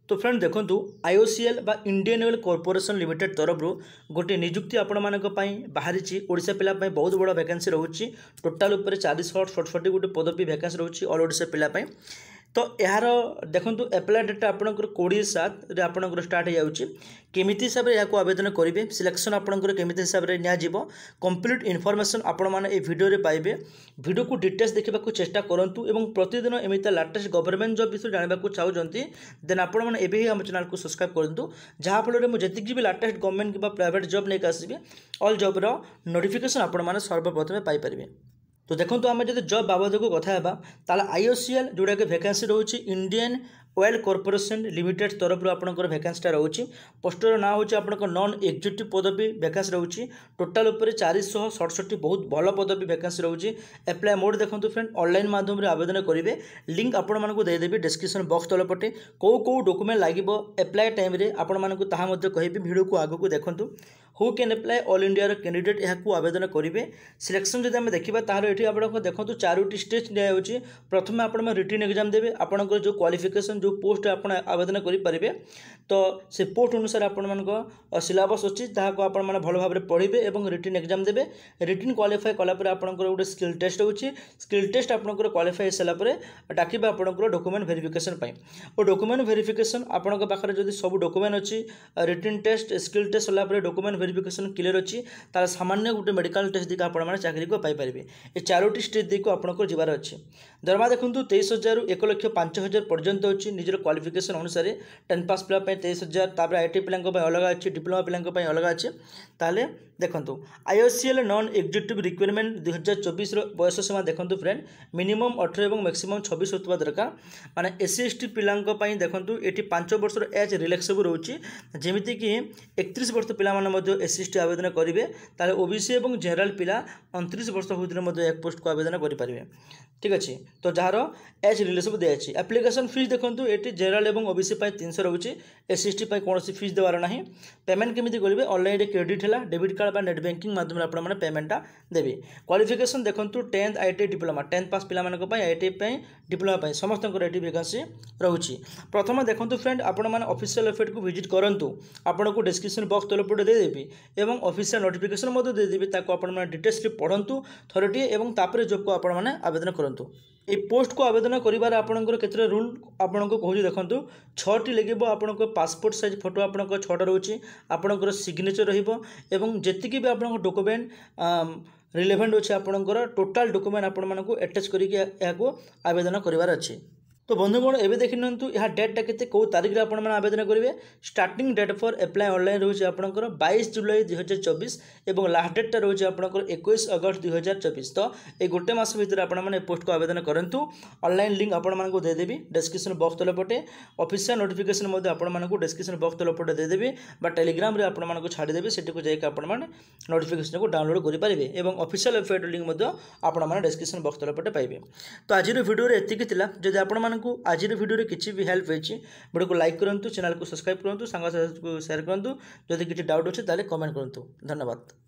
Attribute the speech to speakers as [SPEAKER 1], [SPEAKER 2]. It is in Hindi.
[SPEAKER 1] तो फ्रेंड देखो आईओसीएल बा इंडियन ऑयल कॉर्पोरेशन लिमिटेड तरफ गोटे निजुक्ति आपण मानक बाहरी ओडिशा पिला बहुत बड़ा वैकेंसी रोचे टोटाल उपर 467 गोटे पदवी वैकेंसी रोचे ऑल ओडिशा पिला तो यार देखो एप्लाय डेट आपंकर 20/7 आपंकर स्टार्ट हो केमी हिसाब से यहाँ आवेदन करेंगे सिलेक्शन आपंकर केमी हिसाब से निजी कंप्लीट इनफॉरमेशन आपण मैंने भिडियो पाइबे भिडियो को डिटेल्स देखा चेष्टा करूँ और प्रतिदिन एमती लाटेस्ट गवर्नमेंट जॉब विषय जानवा चाहते देन आपण मैंने आम चैनल को सब्सक्राइब करूँ जहाँफल मुझे जी भी लाटेस्ट गवर्नमेंट कि प्राइवेट जॉब नहीं आसबि ऑल जॉब्र नोटिफिकेशन आपण मैंने सर्वप्रथम पाइपर। तो देखो आम जो जॉब बाबद को कथा आईओसीएल जोड़ा कि वैकेंसी रोचे इंडियन ऑयल कॉर्पोरेशन लिमिटेड तरफ आपंकर वैकेंसीटा रोचे पोस्टर ना होची आपंकर नॉन एग्जीक्यूटिव पदवी वैकेंसी रोचे टोटाल उपर 467 बहुत भल पदवी वैकेंसी रोचे। एप्लाय मोड देखो फ्रेंड ऑनलाइन माध्यम आवेदन करेंगे लिंक आपण मानक देदेवी डिस्क्रिप्शन बॉक्स तल पटे कौ डॉक्यूमेंट लगे एप्लाय टाइम रे आपण मानक ताहा मध्ये कहबी वीडियो को आगु को देखंतु who can apply all India candidate यहाँ आवेदन करेंगे सिलेक्शन जब आम देखा तार ये आप देखो 4टी स्टेज दिखाई प्रथम आप रिटन एग्जाम देवे आपंकर जो क्वालिफिकेशन जो पोस्ट आप आवेदन करेंगे तो से पोस्ट अनुसार आपण सिलेबस अच्छी जहाँ आप भल भाव पढ़े और रिटन एग्जाम देवे रिटन क्वालिफाई कलापर आपंकर गोटे स्किल टेस्ट होची स्किल टेस्ट आपंकर क्वालिफाई सारापर डाकिबा आपंकर डॉक्यूमेंट वेरिफिकेशन और डॉक्यूमेंट वेरिफिकेशन आपण पाखे जब सब डॉक्यूमेंट अच्छी रिटन टेस्ट स्किल टेस्ट सारापर डॉक्यूमेंट वेरिफिकेशन क्लियर अच्छी तार सामान्य गोटे मेडिकल टेस्ट देखिए आप चाकरी को पाइपर ये 4टी स्टेज देखो आपंकर जबार अच्छे दरमा देखो 23,000 1 लक्ष 5,000 पर्यंत अच्छी निजर क्वालिफिकेशन अनुसार 10 पास पिला 23,000 तापर आईटी पिला अलग अच्छी डिप्लोमा पिला अलग अच्छे ताले देखो आईओसीएल नॉन एग्जीक्यूटिव रिक्वायरमेंट 2024 बयस सीमा देखो फ्रेंड मिनिमम 18 और मैक्सिमम 26 होता दरकार माने एससी एसटी पिला देखो ये 5 वर्ष एज रिलैक्सेबल रोचे जमीक 31 वर्ष पिला एससी एसटी आवेदन करेंगे ताले ओबीसी और जनरल पिला 29 वर्ष होते एक पोस्ट को आवेदन करेंगे ठीक अच्छे। तो जार एज रिलेसेबल दिखाई एप्लिकेशन फीस देखो ये जनरल और ओबीसी 300 रोचे एससी एसटी कौन फीस देवार ना पेमेंट केमी करेंगे ऑनलाइन क्रेडिट है डेबिट कार्ड नेट बैंकिंग माध्यम आपने पेमेंटा देवे क्वालिफिकेशन देखो 10th आईटी डिप्लोमा 10 पास पिला आईटी डिप्लोमा समस्त ये वैकेंसी रोचे। प्रथम देखो फ्रेंड आपण मैंने ऑफिशियल वेबसाइट को विजिट करूँ आपन को डिस्क्रिप्शन बॉक्स तलपटे देदेवी और ऑफिशियल नोटिफिकेशन देदेवी आपने डिटेल्स पढ़ु थरटी और जॉब को आपने आवेदन करूँ। ये पोस्ट को आवेदन कर आपंकर केतरे रूल आपन को कहूँ देखो 6टी लगे आपंकर पासपोर्ट साइज फोटो आपंकर 6टा रोचे आपंकर सिग्नेचर रही भी आप डॉक्यूमेंट रिलेवेंट अच्छे आपंकर टोटाल डॉक्यूमेंट आपण अटैच करके आवेदन करार अच्छे। तो बंधुगण एवं देखी नियंतु यहाँ डेटा के कौ तारीख में आपने आवेदन करेंगे starting date for apply online रोचे आपंकर 22 जुलाई 2024 और लास्ट डेटा रोचे आपंकर 21 अगस्त 2024। तो ये गोटे मास भितर आपने पोस्ट को आवेदन करूँ ऑनलाइन लिंक आपको देदेवी डिस्क्रिप्शन बॉक्स तलपटे ऑफिशियल नोटिफिकेशन आपको डिस्क्रिप्शन बॉक्स तलपटे देदेवी टेलीग्राम आपको छाड़देवी से जाकर नोटिफिकेशन को डाउनलोड करेंगे और ऑफिशियल वेबसाइट लिंक आपने डिस्क्रिप्शन बॉक्स तलपटे पाइबे। तो आज वीडियो एतिक जदि आप आज वीडियो किसी भी हेल्प होती वीडियो को लाइक करूँ चैनल को सब्सक्राइब करूँ सांग को शेयर करूँ जदि किसी डाउट अच्छे कमेंट करूँ। धन्यवाद।